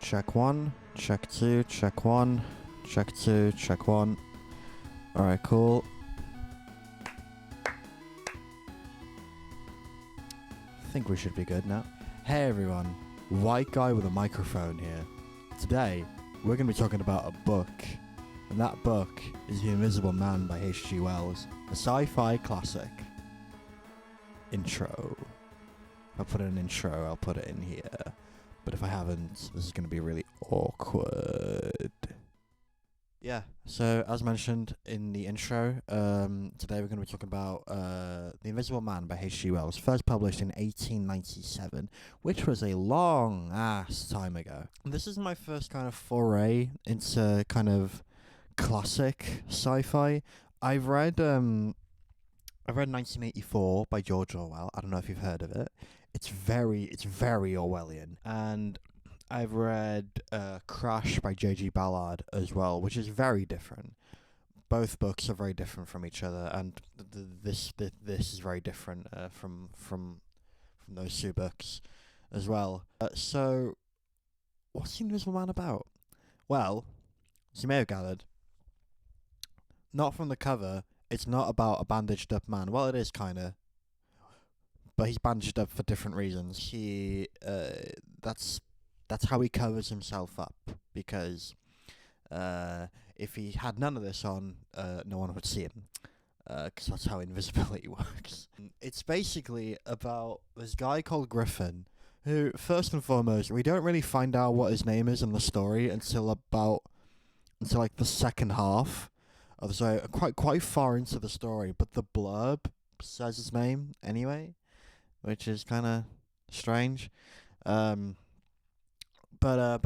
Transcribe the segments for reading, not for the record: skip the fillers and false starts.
Check one, check two, check one, check two, check one. Alright, cool. I think we should be good now. Hey everyone, white guy with a microphone here. Today, we're going to be talking about a book. And that book is The Invisible Man by H.G. Wells, a sci-fi classic. Intro. If I put in an intro, I'll put it in here. But if I haven't, this is going to be really awkward. Yeah, so as mentioned in the intro, today we're going to be talking about The Invisible Man by H.G. Wells, first published in 1897, which was a long-ass time ago. And this is my first kind of foray into kind of classic sci-fi. I've read 1984 by George Orwell. I don't know if you've heard of it. It's very Orwellian. And I've read Crash by J.G. Ballard as well, which is very different. Both books are very different from each other, and this is very different from those two books as well. So, what's The Invisible Man about? Well, as you may have gathered, not from the cover, it's not about a bandaged up man. Well, it is kinda, but he's bandaged up for different reasons. That's how he covers himself up, because if he had none of this on, no one would see him, because that's how invisibility works. It's basically about this guy called Griffin, who, first and foremost, we don't really find out what his name is in the story until like the second half. So quite far into the story, but the blurb says his name anyway, which is kind of strange. But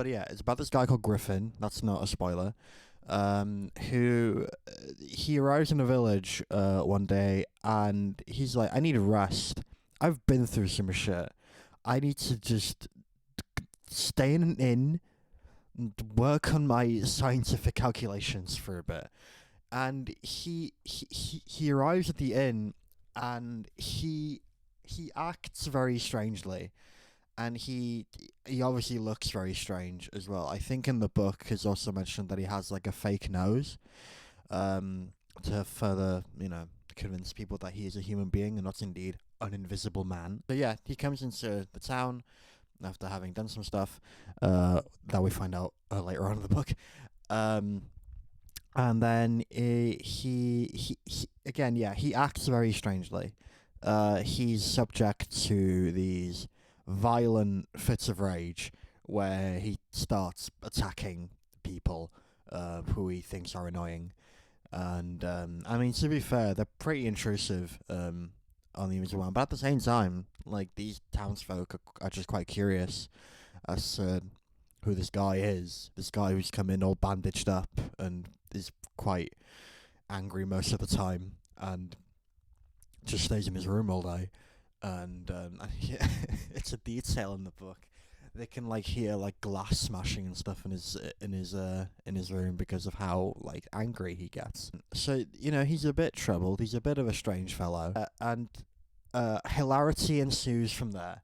yeah, it's about this guy called Griffin. That's not a spoiler. Who he arrives in a village one day, and he's like, "I need a rest. I've been through some shit. I need to just stay in an inn, and work on my scientific calculations for a bit." And he arrives at the inn, and he acts very strangely, and he obviously looks very strange as well. I think in the book it's also mentioned that he has like a fake nose, to further, convince people that he is a human being and not indeed an invisible man. So yeah, he comes into the town after having done some stuff that we find out later on in the book. And then he again, yeah, he acts very strangely. He's subject to these violent fits of rage where he starts attacking people who he thinks are annoying. And I mean, to be fair, they're pretty intrusive on the Invisible Man, but at the same time, like, these townsfolk are just quite curious as to who this guy is. This guy who's come in all bandaged up and is quite angry most of the time, and just stays in his room all day. And yeah, it's a detail in the book. They can like hear like glass smashing and stuff in his room because of how like angry he gets. So he's a bit troubled. He's a bit of a strange fellow, and hilarity ensues from there.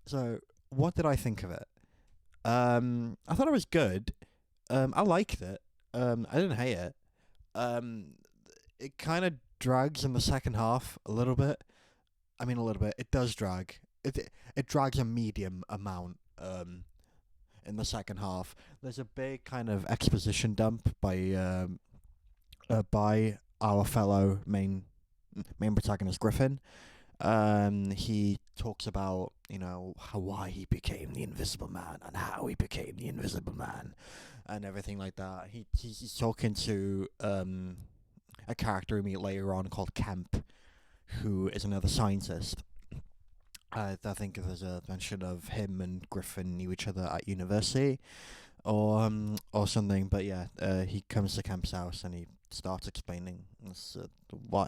So, what did I think of it? I thought it was good. I liked it. I didn't hate it. It kind of drags in the second half a little bit. I mean, a little bit. It does drag. It drags a medium amount in the second half. There's a big kind of exposition dump by our fellow main protagonist Griffin. He talks about why he became the Invisible Man and how he became the Invisible Man and everything like that. He's talking to a character we meet later on called Kemp, who is another scientist. I think there's a mention of him and Griffin knew each other at university or something. But yeah, he comes to Kemp's house and he starts explaining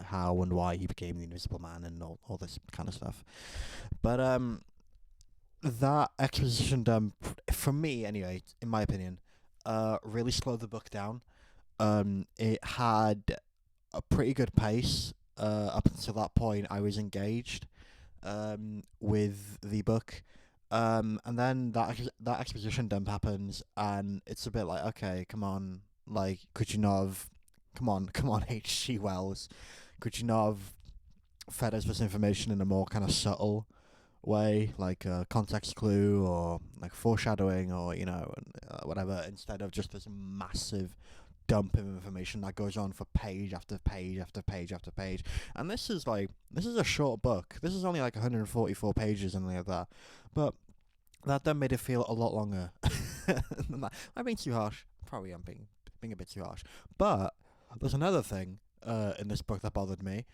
how and why he became the Invisible Man and all this kind of stuff. But that exposition dump, for me anyway, in my opinion, really slowed the book down. It had a pretty good pace. Up until that point, I was engaged with the book. And then that exposition dump happens, and it's a bit like, okay, come on, like, could you not have, come on, H.G. Wells, could you not have fed us this information in a more kind of subtle way, like a context clue or like foreshadowing, or whatever, instead of just this massive dump of information that goes on for page after page after page after page. And this is a short book. This is only like 144 pages and like that, but that then made it feel a lot longer. Than that. I'm being too harsh. Probably I'm being a bit too harsh. But there's another thing in this book that bothered me.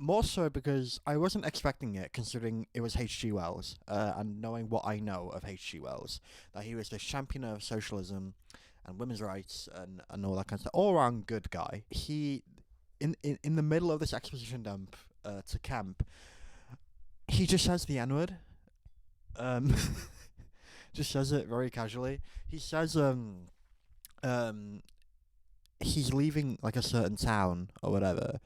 More so because I wasn't expecting it, considering it was H.G. Wells, and knowing what I know of H.G. Wells, that he was this champion of socialism and women's rights and all that kind of stuff, all around good guy. He, in the middle of this exposition dump to camp, he just says the N word. Um, just says it very casually. He says um, he's leaving like a certain town or whatever,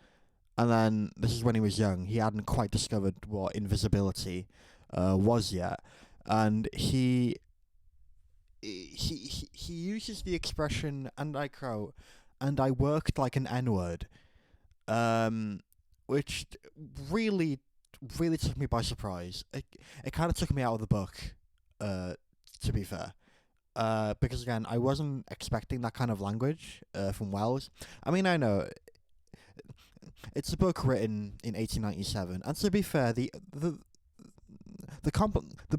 and then this is when he was young. He hadn't quite discovered what invisibility was yet, and he uses the expression, and I quote, "and I worked like an N-word," um, which really, really took me by surprise. It kind of took me out of the book, to be fair. Because again, I wasn't expecting that kind of language from Wells. I mean, I know it's a book written in 1897, and to be fair, the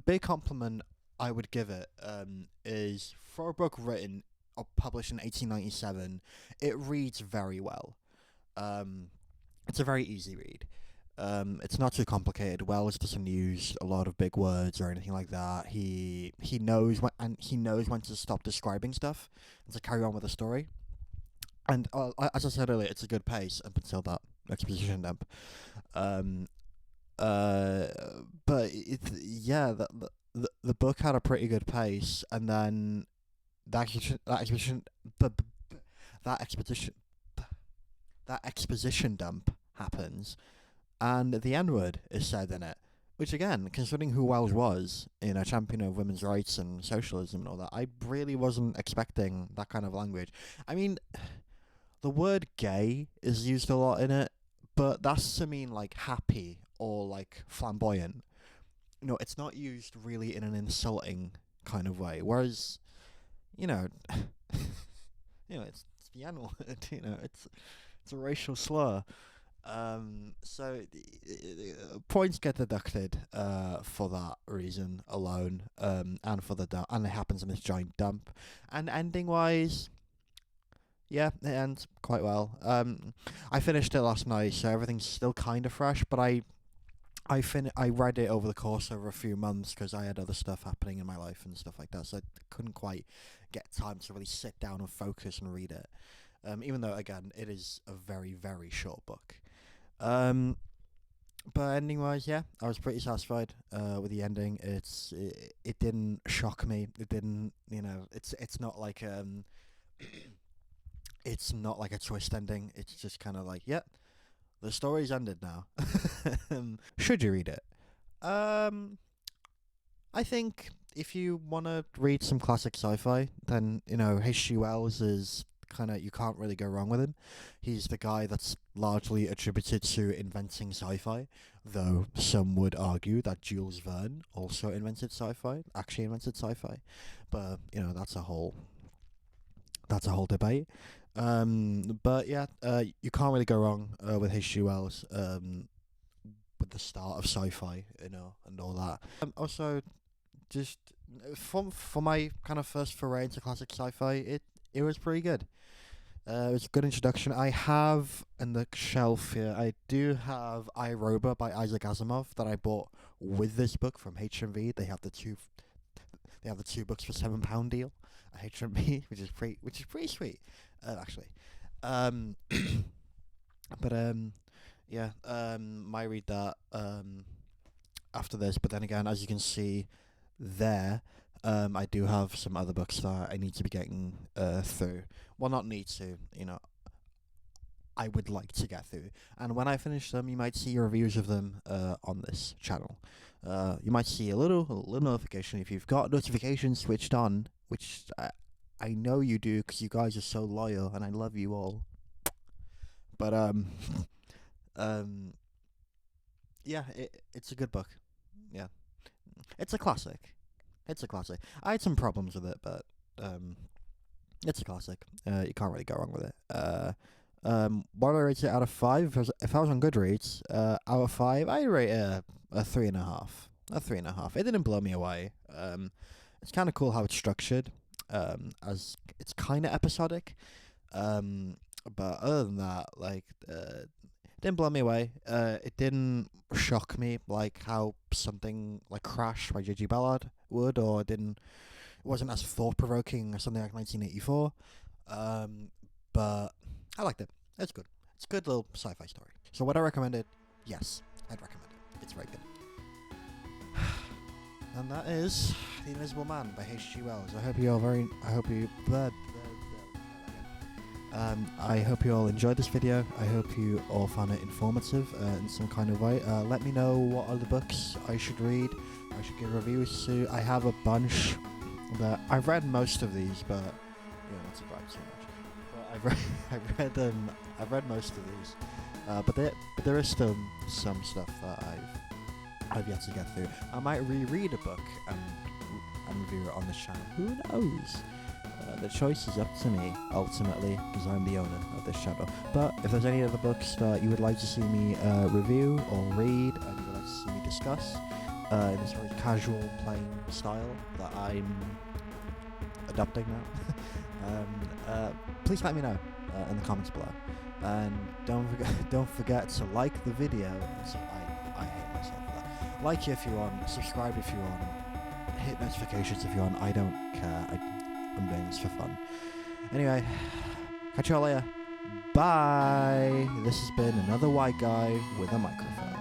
big compliment I would give it is, for a book written or published in 1897, it reads very well. Um, it's a very easy read. It's not too complicated. Wells doesn't use a lot of big words or anything like that. He knows when to stop describing stuff and to carry on with the story. And as I said earlier, it's a good pace up until that exposition dump. Um, uh, but yeah, the book had a pretty good pace, and then that exposition, that expedition, that exposition dump happens, and the N word is said in it. Which again, considering who Wells was, champion of women's rights and socialism and all that, I really wasn't expecting that kind of language. I mean, the word gay is used a lot in it, but that's to mean like happy or like flamboyant. It's not used really in an insulting kind of way. Whereas, you know, it's the N word. It's a racial slur. So points get deducted for that reason alone. And for and it happens in this giant dump. And ending wise, yeah, it ends quite well. I finished it last night, so everything's still kind of fresh. But I read it over the course of a few months because I had other stuff happening in my life and stuff like that, so I couldn't quite get time to really sit down and focus and read it. Even though again, it is a very very short book. Um, but ending wise, yeah, I was pretty satisfied with the ending. It didn't shock me. It didn't, it's not like it's not like a twist ending. It's just kind of like, yeah, the story's ended now. Should you read it? Um, I think if you want to read some classic sci-fi, then H.G. Wells is kind of, you can't really go wrong with him. He's the guy that's largely attributed to inventing sci-fi, though some would argue that Jules Verne also actually invented sci-fi. But that's a whole debate. But yeah, you can't really go wrong with H.G. Wells. With the start of sci-fi, and all that. Also, just for my kind of first foray into classic sci-fi, it was pretty good. It was a good introduction. I have in the shelf here, I do have I, Robot by Isaac Asimov that I bought with this book from HMV. They have the two books for £7 deal at HMV, which is pretty sweet, actually. Um, but yeah, might read that after this. But then again, as you can see there, I do have some other books that I need to be getting through. Well, not need to, I would like to get through. And when I finish them, you might see reviews of them on this channel. You might see a little notification if you've got notifications switched on, which I know you do because you guys are so loyal and I love you all. But um, yeah, it's a good book. Yeah, it's a classic. It's a classic. I had some problems with it, but it's a classic. You can't really go wrong with it. What do I rate it out of 5? If I was on Goodreads, out of 5, I rate it a 3.5. A 3.5. It didn't blow me away. It's kind of cool how it's structured. As it's kind of episodic. But other than that, like, it didn't blow me away. It didn't shock me like how something like Crash by J.G. Ballard would, or it wasn't as thought provoking as something like 1984. But I liked it. It's good. It's a good little sci-fi story. So would I recommend it? Yes, I'd recommend it. It's very good. And that is The Invisible Man by H.G. Wells. I hope you all enjoyed this video. I hope you all found it informative in some kind of way. Let me know what other books I should read. I should give reviews to. I have a bunch that I've read most of these, but not to brag too much. But I've read most of these. But there is still some stuff that I've yet to get through. I might reread a book and review it on this channel. Who knows? The choice is up to me, ultimately, because I'm the owner of this channel. But if there's any other books that you would like to see me review or read, and you would like to see me discuss in this very casual, plain style that I'm adopting now, please let me know in the comments below. And don't forget to like the video. So I hate myself for that. Like if you want, subscribe if you want, hit notifications if you want. I don't care. I'm doing this for fun. Anyway, catch you all later. Bye. This has been another white guy with a microphone.